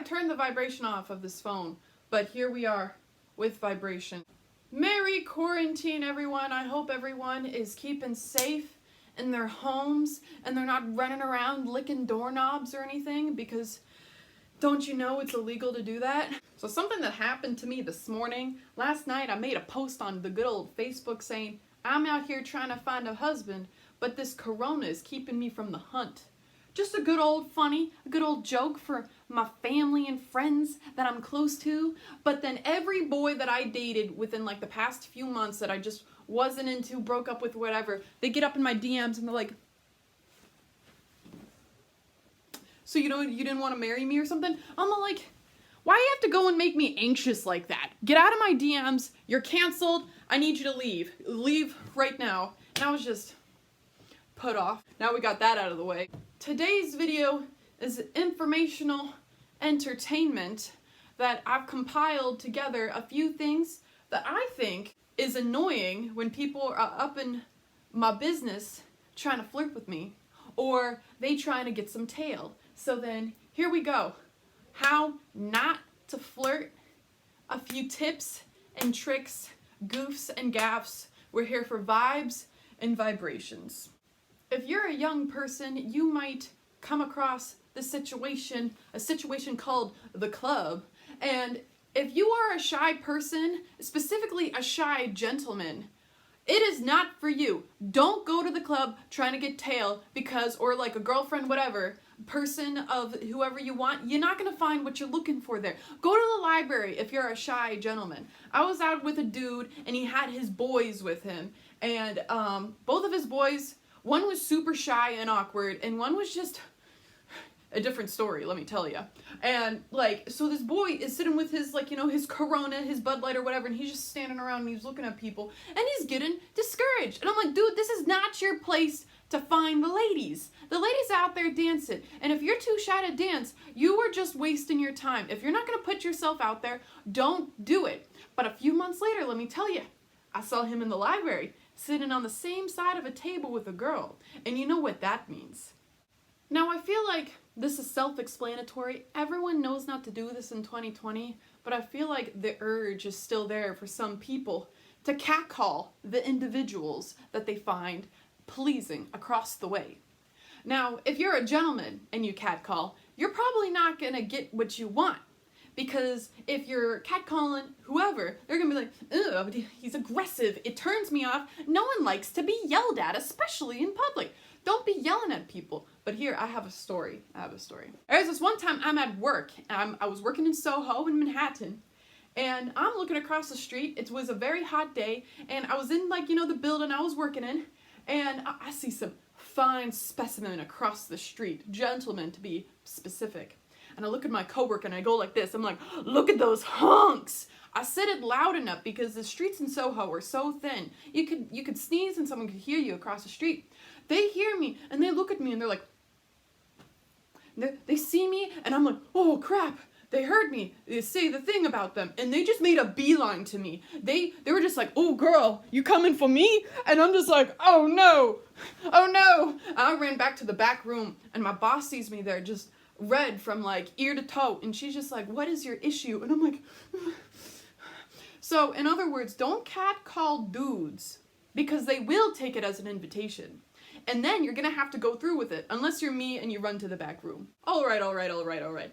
turned the vibration off of this phone, but here we are with vibration. Merry quarantine, everyone. I hope everyone is keeping safe in their homes and they're not running around licking doorknobs or anything, because don't you know it's illegal to do that? So something that happened to me this morning, last night I made a post on the good old Facebook saying, I'm out here trying to find a husband, but this corona is keeping me from the hunt. Just a good old funny, a good old joke for my family and friends that I'm close to. But then every boy that I dated within like the past few months that I just wasn't into, broke up with, whatever, they get up in my DMs and they're like, so you didn't want to marry me or something? I'm like, why do you have to go and make me anxious like that? Get out of my DMs. You're canceled. I need you to leave. Leave right now. And I was just put off. Now we got that out of the way. Today's video is informational entertainment that I've compiled together a few things that I think is annoying when people are up in my business trying to flirt with me, or they trying to get some tail. So then here we go. How not to flirt. A few tips and tricks, goofs and gaffs. We're here for vibes and vibrations. If you're a young person, you might come across a situation called the club. And if you are a shy person, specifically a shy gentleman, it is not for you. Don't go to the club trying to get tail because, or like a girlfriend, whatever, person of whoever you want, you're not going to find what you're looking for there. Go to the library if you're a shy gentleman. I was out with a dude and he had his boys with him, and both of his boys, one was super shy and awkward and one was just a different story, let me tell you. And like, so this boy is sitting with his, like, you know, his Corona, his Bud Light or whatever, and he's just standing around and he's looking at people and he's getting discouraged. And I'm like, dude, this is not your place to find the ladies. The ladies out there dancing. And if you're too shy to dance, you are just wasting your time. If you're not going to put yourself out there, don't do it. But a few months later, let me tell you, I saw him in the library sitting on the same side of a table with a girl. And you know what that means. Now, I feel like this is self-explanatory. Everyone knows not to do this in 2020, but I feel like the urge is still there for some people to catcall the individuals that they find pleasing across the way. Now, if you're a gentleman and you catcall, you're probably not gonna get what you want. Because if you're catcalling whoever, they're gonna be like, ugh, he's aggressive, it turns me off. No one likes to be yelled at, especially in public. Don't be yelling at people. But here, I have a story. There's this one time I'm at work. I was working in Soho in Manhattan. And I'm looking across the street. It was a very hot day. And I was in, like, you know, the building I was working in. And I see some fine specimen across the street. Gentlemen, to be specific. And I look at my coworker and I go like this. I'm like, look at those hunks. I said it loud enough because the streets in Soho are so thin. You could sneeze and someone could hear you across the street. They hear me and they look at me and they're like, they see me and I'm like, oh crap, they heard me. They say the thing about them and they just made a beeline to me. They were just like, oh girl, you coming for me? And I'm just like, oh no. And I ran back to the back room and my boss sees me there just red from like ear to toe, and she's just like, what is your issue? And I'm like, so in other words, don't catcall dudes because they will take it as an invitation. And then you're gonna have to go through with it, unless you're me and you run to the back room. All right.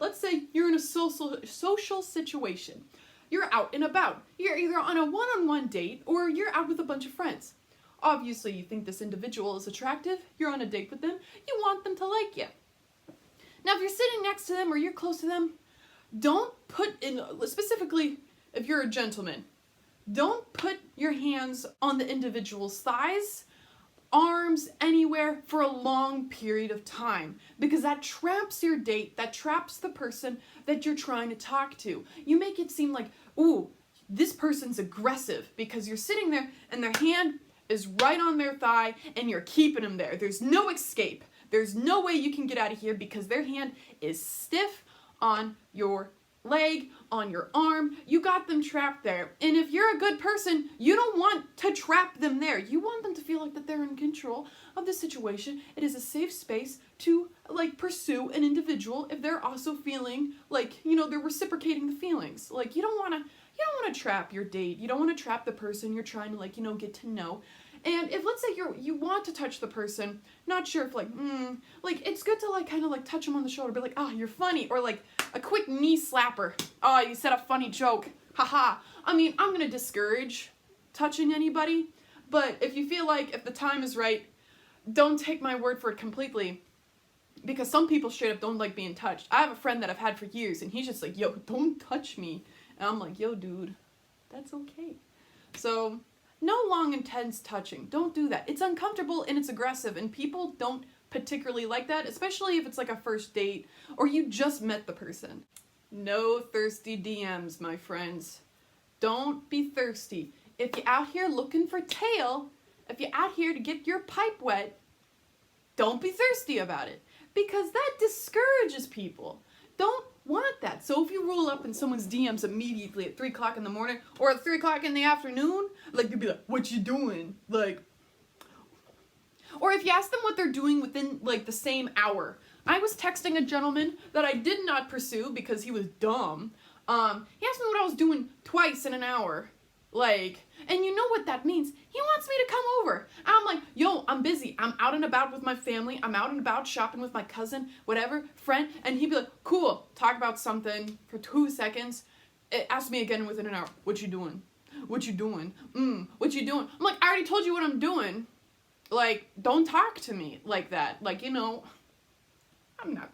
Let's say you're in a social situation. You're out and about. You're either on a one-on-one date or you're out with a bunch of friends. Obviously, you think this individual is attractive. You're on a date with them. You want them to like you. Now, if you're sitting next to them or you're close to them, don't put in, specifically if you're a gentleman, don't put your hands on the individual's thighs, arms, anywhere for a long period of time, because that traps your date, that traps the person that you're trying to talk to. You make it seem like, ooh, this person's aggressive because you're sitting there and their hand is right on their thigh and you're keeping them there. There's no escape. There's no way you can get out of here because their hand is stiff on your leg, on your arm. You got them trapped there. And if you're a good person, you don't want to trap them there. You want them to feel like that they're in control of the situation. It is a safe space to like pursue an individual if they're also feeling like, you know, they're reciprocating the feelings. Like you don't want to trap your date. You don't want to trap the person you're trying to like, you know, get to know. And if let's say you want to touch the person, not sure if like it's good to like kind of like touch them on the shoulder, be like, oh, you're funny, or like a quick knee slapper. Oh, you said a funny joke, haha. I mean, I'm gonna discourage touching anybody, but if you feel like if the time is right, don't take my word for it completely, because some people straight up don't like being touched. I have a friend that I've had for years, and he's just like, yo, don't touch me, and I'm like, yo, dude, that's okay. So. No long, intense touching. Don't do that. It's uncomfortable and it's aggressive, and people don't particularly like that, especially if it's like a first date or you just met the person. No thirsty DMs, my friends. Don't be thirsty. If you're out here looking for tail, if you're out here to get your pipe wet, don't be thirsty about it, because that discourages people. Don't want that. So if you roll up in someone's DMs immediately at 3 o'clock in the morning or at 3 o'clock in the afternoon, like you'd be like, what you doing? Like, or if you ask them what they're doing within like the same hour. I was texting a gentleman that I did not pursue because he was dumb. He asked me what I was doing twice in an hour. Like, and you know what that means. He wants me to come over. I'm like, yo, I'm busy. I'm out and about with my family. I'm out and about shopping with my cousin, whatever, friend. And he'd be like, cool, talk about something for 2 seconds. Ask me again within an hour. What you doing? What you doing? What you doing? I'm like, I already told you what I'm doing. Like, don't talk to me like that. Like, you know, I'm not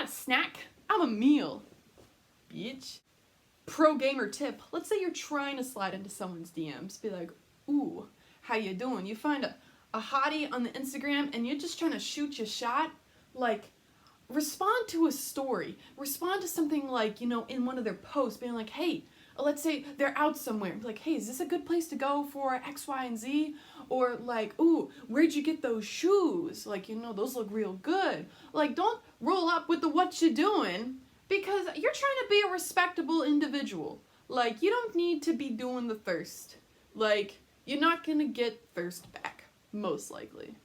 a snack. I'm a meal, bitch. Pro gamer tip. Let's say you're trying to slide into someone's DMs. Be like, ooh, how you doing? You find a hottie on the Instagram and you're just trying to shoot your shot. Like, respond to a story. Respond to something like, you know, in one of their posts, being like, hey, let's say they're out somewhere. Be like, hey, is this a good place to go for X, Y, and Z? Or like, ooh, where'd you get those shoes? Like, you know, those look real good. Like, don't roll up with the what you doing, because you're trying to be a respectable individual. Like, you don't need to be doing the thirst. Like, you're not gonna get thirst back, most likely.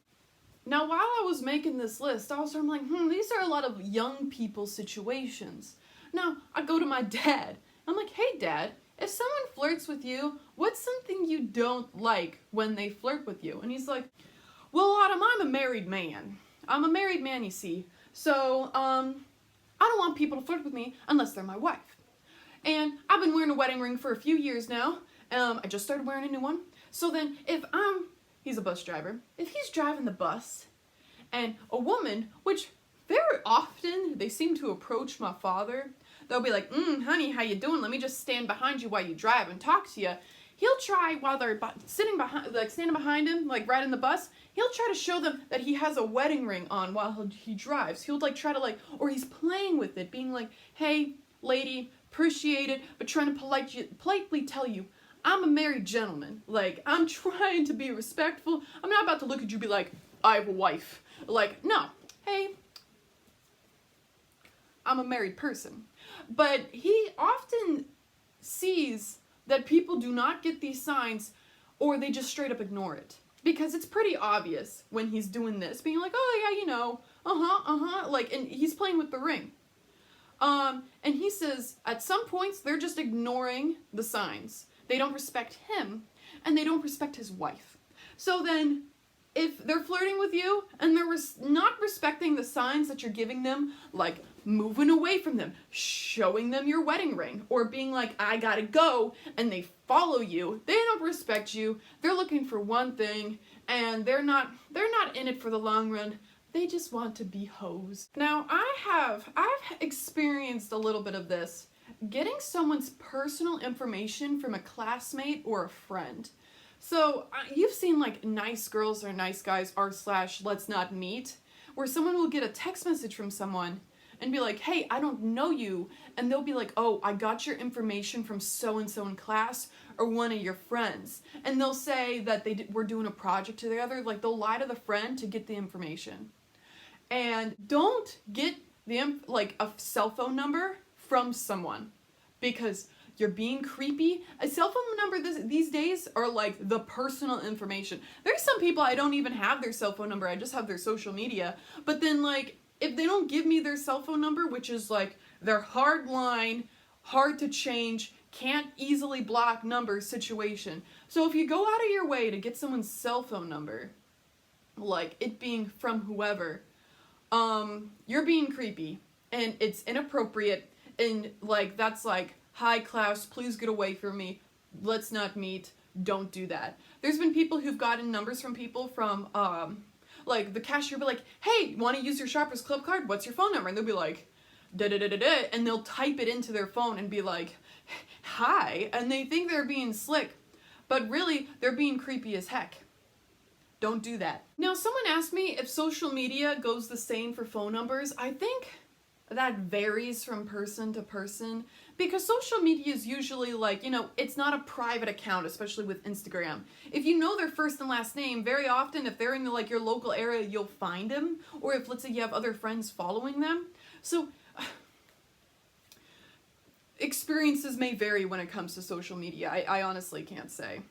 Now, while I was making this list, I was sort of like, these are a lot of young people situations. Now, I go to my dad. I'm like, hey, Dad, if someone flirts with you, what's something you don't like when they flirt with you? And he's like, well, Autumn, I'm a married man. I'm a married man, you see. So, I don't want people to flirt with me unless they're my wife. And I've been wearing a wedding ring for a few years now. I just started wearing a new one. So then if he's a bus driver, if he's driving the bus and a woman, which very often they seem to approach my father, they'll be like, honey, how you doing? Let me just stand behind you while you drive and talk to you. He'll try while they're standing behind him, like right in the bus, he'll try to show them that he has a wedding ring on while he drives. He'll like try to like, or he's playing with it, being like, hey, lady, appreciate it, but trying to politely tell you, I'm a married gentleman. Like, I'm trying to be respectful. I'm not about to look at you and be like, I have a wife. Like, no, hey, I'm a married person. But he often sees that people do not get these signs, or they just straight up ignore it. Because it's pretty obvious when he's doing this, being like, oh yeah, you know, like, and he's playing with the ring. And he says, at some points, they're just ignoring the signs. They don't respect him, and they don't respect his wife. So then, if they're flirting with you, and they're not respecting the signs that you're giving them, like moving away from them, showing them your wedding ring, or being like, I gotta go, and they follow you, they don't respect you, they're looking for one thing, and they're not in it for the long run, they just want to be hoes. Now, I've experienced a little bit of this, getting someone's personal information from a classmate or a friend. So, you've seen like nice girls or nice guys r/ let's not meet, where someone will get a text message from someone and be like, hey, I don't know you, and they'll be like, oh, I got your information from so-and-so in class, or one of your friends, and they'll say that we're doing a project together, like they'll lie to the friend to get the information. And don't get a cell phone number from someone because you're being creepy. A cell phone number these days are like the personal information. There's some people I don't even have their cell phone number, I just have their social media. But then like, if they don't give me their cell phone number, which is like their hard line, hard to change, can't easily block number situation. So if you go out of your way to get someone's cell phone number, like it being from whoever, you're being creepy and it's inappropriate and like that's like, hi Klaus, please get away from me. Let's not meet. Don't do that. There's been people who've gotten numbers from people from like the cashier will be like, hey, want to use your Shoppers Club card? What's your phone number? And they'll be like, da da da da da, and they'll type it into their phone and be like, hi, and they think they're being slick, but really they're being creepy as heck. Don't do that. Now, someone asked me if social media goes the same for phone numbers. I think that varies from person to person because social media is usually like, you know, it's not a private account, especially with Instagram. If you know their first and last name, very often if they're in like your local area, you'll find them, or if let's say you have other friends following them. So experiences may vary when it comes to social media. I honestly can't say.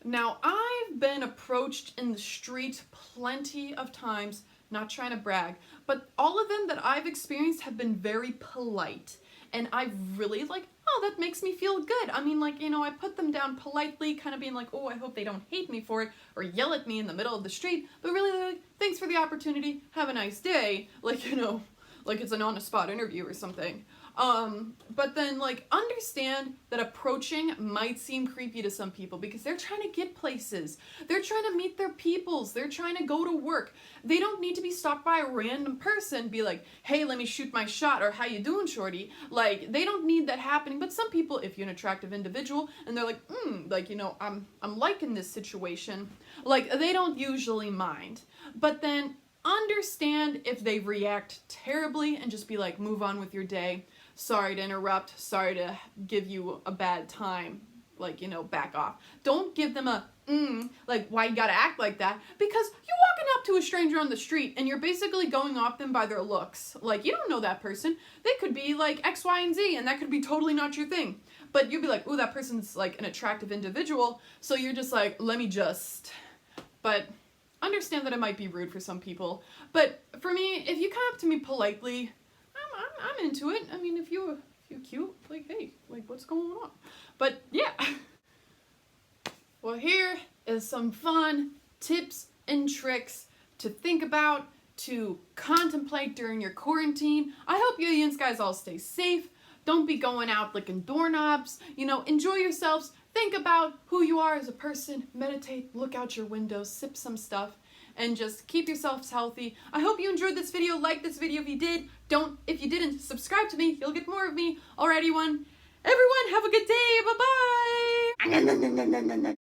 Now, I've been approached in the street plenty of times, not trying to brag, but all of them that I've experienced have been very polite. And I've really like, oh, that makes me feel good. I mean, like, you know, I put them down politely, kind of being like, oh, I hope they don't hate me for it or yell at me in the middle of the street. But really, they're like, thanks for the opportunity. Have a nice day. Like, you know, like it's an on-the-spot interview or something. But then like understand that approaching might seem creepy to some people because they're trying to get places. They're trying to meet their peoples. They're trying to go to work. They don't need to be stopped by a random person, be like, hey, let me shoot my shot, or how you doing, shorty? Like, they don't need that happening. But some people, if you're an attractive individual and they're like, like, you know, I'm liking this situation, like they don't usually mind. But then understand if they react terribly and just be like, move on with your day. Sorry to interrupt, sorry to give you a bad time, like, you know, back off. Don't give them a, like, why you gotta act like that? Because you're walking up to a stranger on the street and you're basically going off them by their looks. Like, you don't know that person. They could be like X, Y, and Z, and that could be totally not your thing. But you'd be like, ooh, that person's like an attractive individual, so you're just like, let me just, but understand that it might be rude for some people. But for me, if you come up to me politely, I'm into it. I mean, if you're cute, like, hey, like, what's going on? But yeah. Well, here is some fun tips and tricks to think about, to contemplate during your quarantine. I hope you guys all stay safe. Don't be going out licking doorknobs. You know, enjoy yourselves. Think about who you are as a person. Meditate, look out your window, sip some stuff, and just keep yourselves healthy. I hope you enjoyed this video. Like this video if you did. If you didn't, subscribe to me. You'll get more of me. Alrighty, everyone, have a good day. Bye-bye.